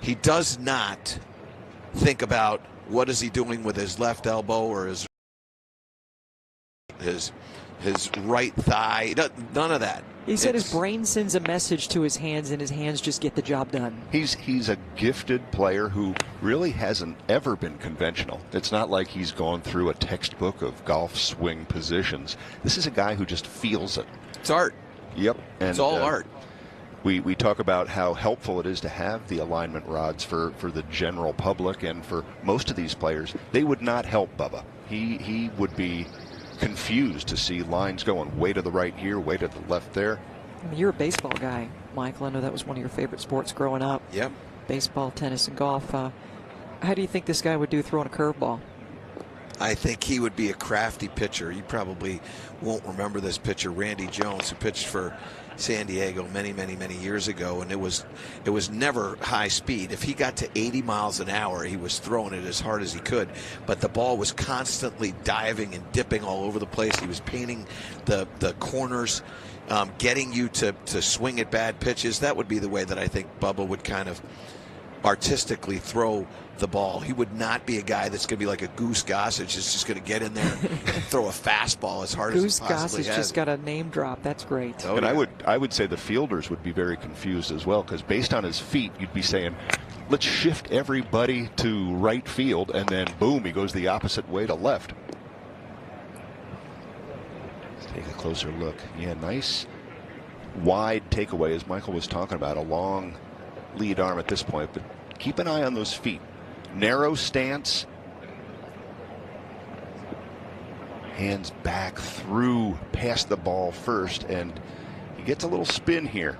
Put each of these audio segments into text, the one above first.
he does not think about what is he doing with his left elbow or his right thigh. None of that. He said his brain sends a message to his hands, and his hands just get the job done. He's a gifted player who really hasn't ever been conventional. It's not like he's gone through a textbook of golf swing positions. This is a guy who just feels it. It's art. Yep. And it's all art. We talk about how helpful it is to have the alignment rods for the general public and for most of these players. They would not help Bubba. He would be confused to see lines going way to the right here, way to the left there. I mean, you're a baseball guy, Michael. I know that was one of your favorite sports growing up. Yep. Baseball, tennis, and golf. How do you think this guy would do throwing a curveball? I think he would be a crafty pitcher. You probably won't remember this pitcher, Randy Jones, who pitched for San Diego many years ago, and it was never high speed. If he got to 80 miles an hour, he was throwing it as hard as he could, but the ball was constantly diving and dipping all over the place. He was painting the corners, getting you to swing at bad pitches. That would be the way that I think Bubba would kind of artistically throw the ball. He would not be a guy that's going to be like a Goose Gossage, that's just going to get in there and throw a fastball as hard as he possibly Goose Gossage just got a name drop. That's great. Oh, and I would say the fielders would be very confused as well, because based on his feet, you'd be saying, let's shift everybody to right field, and then boom, he goes the opposite way to left. Let's take a closer look. Yeah, nice wide takeaway, as Michael was talking about, a long lead arm at this point, but keep an eye on those feet. Narrow stance, hands back through past the ball first, and he gets a little spin here.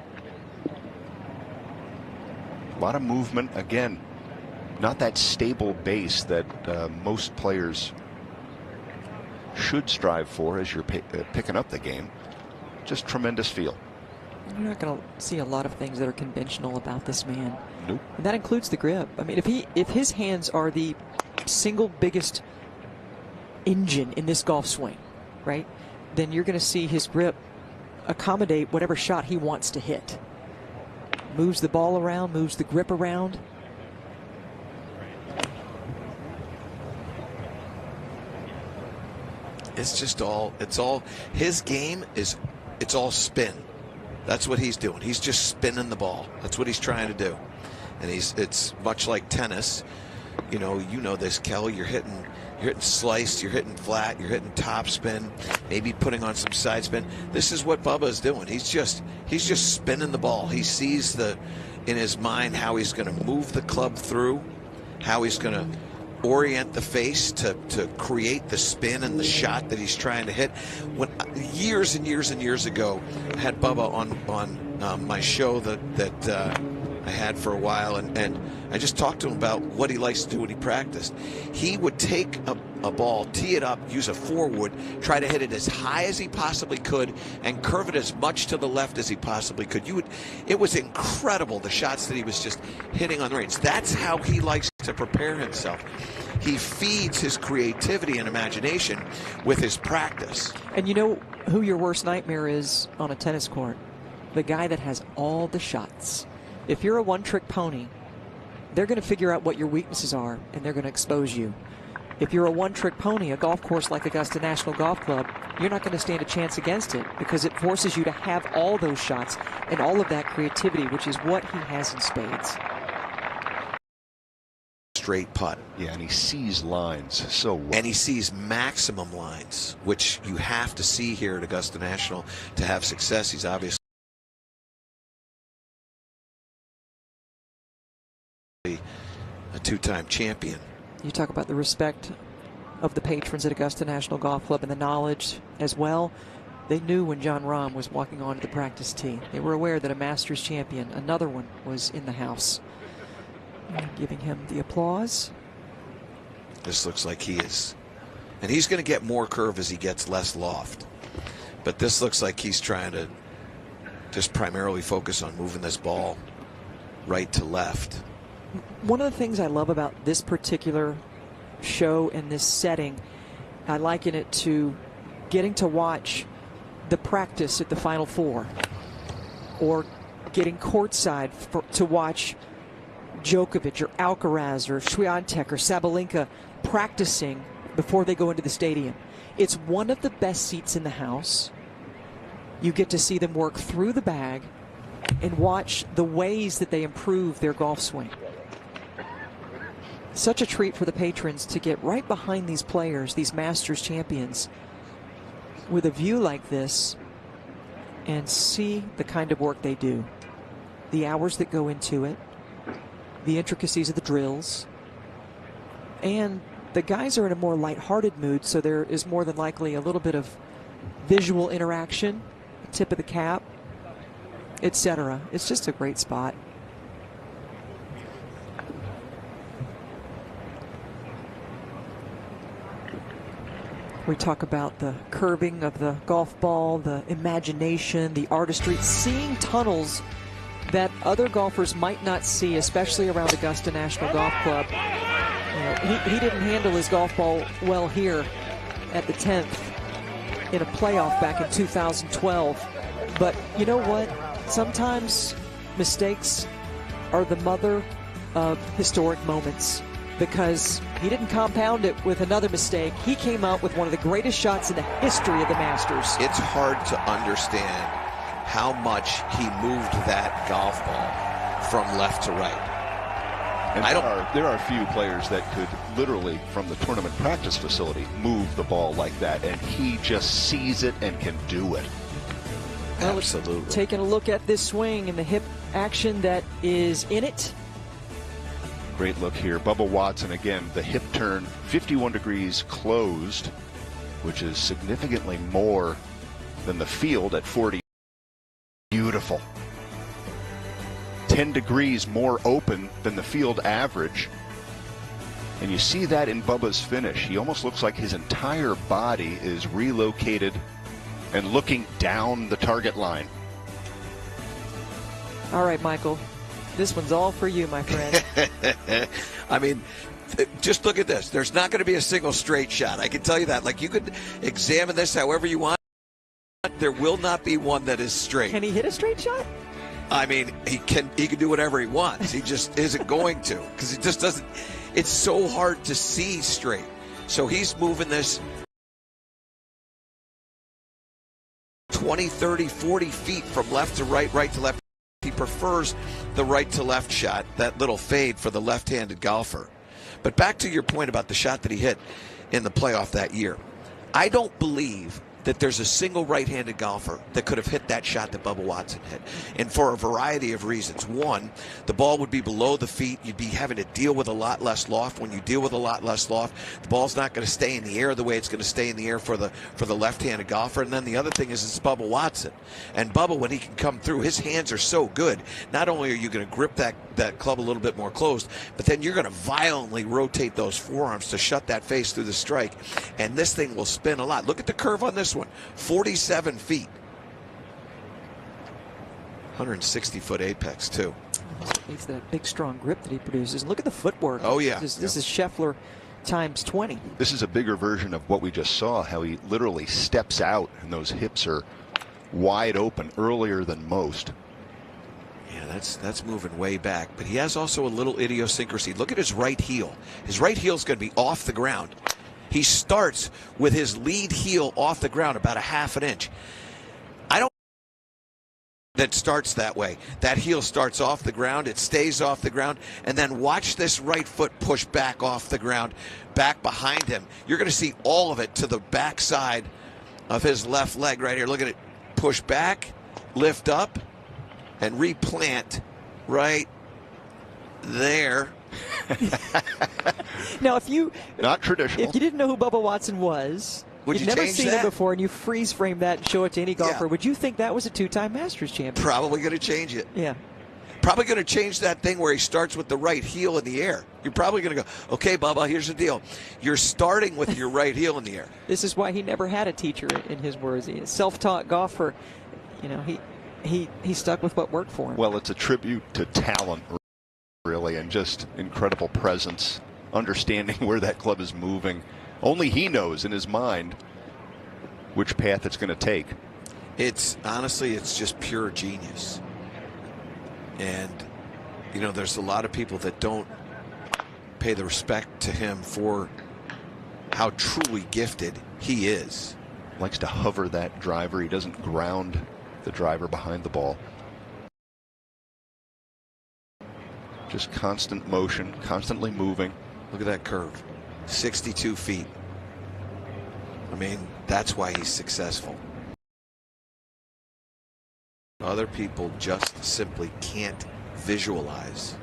A lot of movement. Again, not that stable base that most players should strive for as you're picking up the game. Just tremendous feel. You're not going to see a lot of things that are conventional about this man. Nope. And that includes the grip. I mean, if his hands are the single biggest engine in this golf swing, right, then you're going to see his grip accommodate whatever shot he wants to hit. Moves the ball around, moves the grip around. It's all his game is, it's all spin. That's what he's doing. He's just spinning the ball. That's what he's trying to do. And it's much like tennis. You know this, Kelly. You're hitting sliced, you're hitting flat, you're hitting top spin, maybe putting on some side spin. This is what Bubba is doing. He's just spinning the ball. He sees in his mind how he's going to move the club through, how he's going to orient the face to create the spin and the shot that he's trying to hit. When years and years ago, I had Bubba on my show that I had for a while, and I just talked to him about what he likes to do when he practiced. He would take a ball, tee it up, use a forward, try to hit it as high as he possibly could, and curve it as much to the left as he possibly could. It was incredible, the shots that he was just hitting on the range. That's how he likes to prepare himself. He feeds his creativity and imagination with his practice. And you know who your worst nightmare is on a tennis court? The guy that has all the shots. If you're a one-trick pony, they're going to figure out what your weaknesses are, and they're going to expose you. If you're a one-trick pony, a golf course like Augusta National Golf Club, you're not going to stand a chance against it, because it forces you to have all those shots and all of that creativity, which is what he has in spades. Straight putt. Yeah, and he sees lines so well. And he sees maximum lines, which you have to see here at Augusta National to have success. He's obviously a two-time champion. You talk about the respect of the patrons at Augusta National Golf Club and the knowledge as well. They knew when Jon Rahm was walking onto the practice tee. They were aware that a Masters champion, another one, was in the house. And giving him the applause. This looks like he is. And he's going to get more curve as he gets less loft. But this looks like he's trying to just primarily focus on moving this ball right to left. One of the things I love about this particular show and this setting, I liken it to getting to watch the practice at the Final Four, or getting courtside to watch Djokovic or Alcaraz or Swiatek or Sabalenka practicing before they go into the stadium. It's one of the best seats in the house. You get to see them work through the bag and watch the ways that they improve their golf swing. Such a treat for the patrons to get right behind these players, these Masters champions, with a view like this and see the kind of work they do. The hours that go into it, the intricacies of the drills, and the guys are in a more lighthearted mood, so there is more than likely a little bit of visual interaction, tip of the cap, etc. It's just a great spot. We talk about the curving of the golf ball, the imagination, the artistry, seeing tunnels that other golfers might not see, especially around Augusta National Golf Club. You know, he didn't handle his golf ball well here at the 10th in a playoff back in 2012. But you know what? Sometimes mistakes are the mother of historic moments, because he didn't compound it with another mistake. He came out with one of the greatest shots in the history of the Masters. It's hard to understand how much he moved that golf ball from left to right. And there are few players that could literally, from the tournament practice facility, move the ball like that, and he just sees it and can do it. Well, absolutely. Taking a look at this swing and the hip action that is in it. Great look here. Bubba Watson, again, the hip turn, 51 degrees closed, which is significantly more than the field at 40. Beautiful. 10 degrees more open than the field average. And you see that in Bubba's finish. He almost looks like his entire body is relocated and looking down the target line. All right, Michael. This one's all for you, my friend. I mean, just look at this. There's not going to be a single straight shot. I can tell you that. Like, you could examine this however you want. There will not be one that is straight. Can he hit a straight shot? I mean, he can do whatever he wants. He just isn't going to, because he just doesn't. It's so hard to see straight. So he's moving this 20, 30, 40 feet from left to right, right to left. He prefers the right to left shot, that little fade for the left-handed golfer. But back to your point about the shot that he hit in the playoff that year. I don't believe that there's a single right-handed golfer that could have hit that shot that Bubba Watson hit. And for a variety of reasons. One, the ball would be below the feet. You'd be having to deal with a lot less loft. When you deal with a lot less loft, the ball's not going to stay in the air the way it's going to stay in the air for the left-handed golfer. And then the other thing is it's Bubba Watson. And Bubba, when he can come through, his hands are so good. Not only are you going to grip that club a little bit more closed, but then you're going to violently rotate those forearms to shut that face through the strike. And this thing will spin a lot. Look at the curve on this one. 47 feet. 160-foot apex, too. It's that big, strong grip that he produces. And look at the footwork. Oh, yeah. This is Scheffler times 20. This is a bigger version of what we just saw, how he literally steps out and those hips are wide open earlier than most. Yeah, that's moving way back. But he has also a little idiosyncrasy. Look at his right heel. His right heel is going to be off the ground. He starts with his lead heel off the ground about a half an inch. I don't that starts that way. That heel starts off the ground, it stays off the ground, and then watch this right foot push back off the ground, back behind him. You're going to see all of it to the backside of his left leg right here. Look at it. Push back, lift up, and replant right there. Now, if you not traditional, if you didn't know who Bubba Watson was, you've never seen him before, and you freeze frame that and show it to any golfer, would you think that was a two-time Masters champion? Probably going to change it. Yeah. Probably going to change that thing where he starts with the right heel in the air. You're probably going to go, okay, Bubba, here's the deal. You're starting with your right heel in the air. This is why he never had a teacher, in his words. He's a self-taught golfer. You know, he stuck with what worked for him. Well, it's a tribute to talent, really, and just incredible presence, understanding where that club is moving. Only he knows in his mind which path it's going to take. It's honestly, it's just pure genius. And you know, there's a lot of people that don't pay the respect to him for how truly gifted he is. Likes to hover that driver. He doesn't ground the driver behind the ball. Just constant motion, constantly moving. Look at that curve. 62 feet. I mean, that's why he's successful. Other people just simply can't visualize.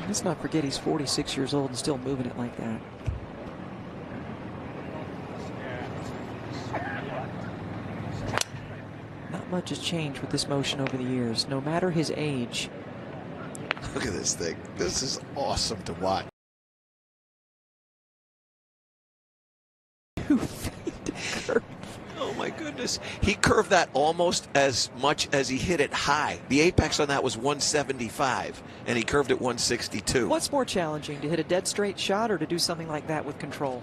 Let's not forget he's 46 years old and still moving it like that. Not much has changed with this motion over the years, no matter his age. Look at this thing. This is awesome to watch. 2 feet to curve. Oh my goodness. He curved that almost as much as he hit it high. The apex on that was 175, and he curved it 162. What's more challenging, to hit a dead straight shot or to do something like that with control?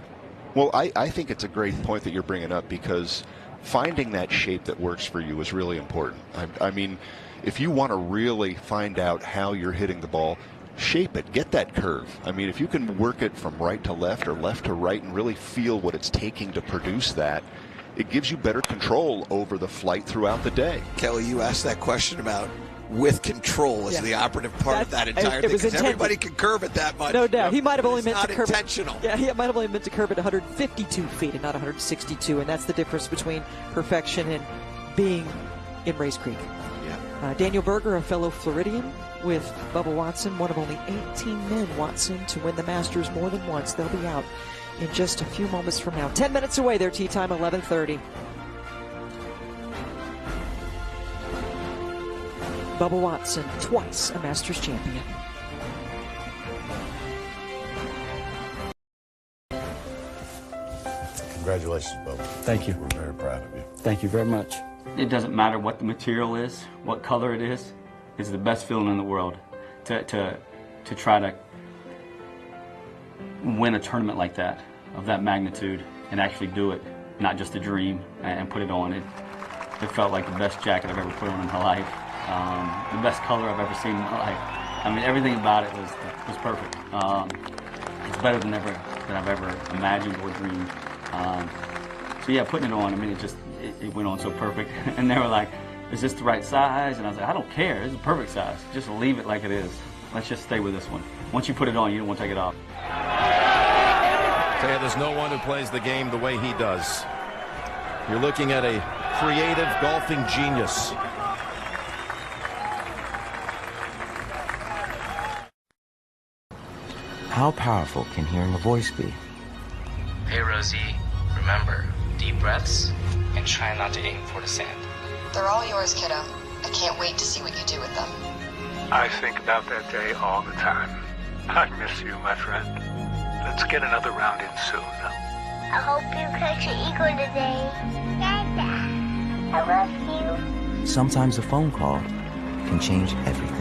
Well, I think it's a great point that you're bringing up, because finding that shape that works for you is really important. I mean, if you want to really find out how you're hitting the ball, shape it, get that curve. I mean, if you can work it from right to left or left to right and really feel what it's taking to produce that, it gives you better control over the flight throughout the day. Kelly, you asked that question about with control as the operative part of that entire thing. Because everybody can curve it that much. No doubt. He might have only meant to curve intentional. Yeah, he might have only meant to curve it 152 feet and not 162, and that's the difference between perfection and being in Race Creek. Yeah. Daniel Berger, a fellow Floridian, with Bubba Watson, one of only 18 men, Watson, to win the Masters more than once. They'll be out in just a few moments from now. 10 minutes away, their tee time, 11:30. Bubba Watson, twice a Masters champion. Congratulations, Bubba. Thank you. We're very proud of you. Thank you very much. It doesn't matter what the material is, what color it is. It's the best feeling in the world to try to win a tournament like that, of that magnitude, and actually do it, not just a dream, and put it on. It felt like the best jacket I've ever put on in my life, the best color I've ever seen in my life. I mean, everything about it was perfect. It's better than I've ever imagined or dreamed. So yeah, putting it on, I mean, it went on so perfect. And they were like, is this the right size? And I was like, I don't care, this is the perfect size. Just leave it like it is. Let's just stay with this one. Once you put it on, you don't want to take it off. Tell you, there's no one who plays the game the way he does. You're looking at a creative golfing genius. How powerful can hearing a voice be? Hey Rosie, remember, deep breaths and try not to aim for the sand. They're all yours, kiddo. I can't wait to see what you do with them. I think about that day all the time. I miss you, my friend. Let's get another round in soon. I hope you catch an eagle today. Dada, I love you. Sometimes a phone call can change everything.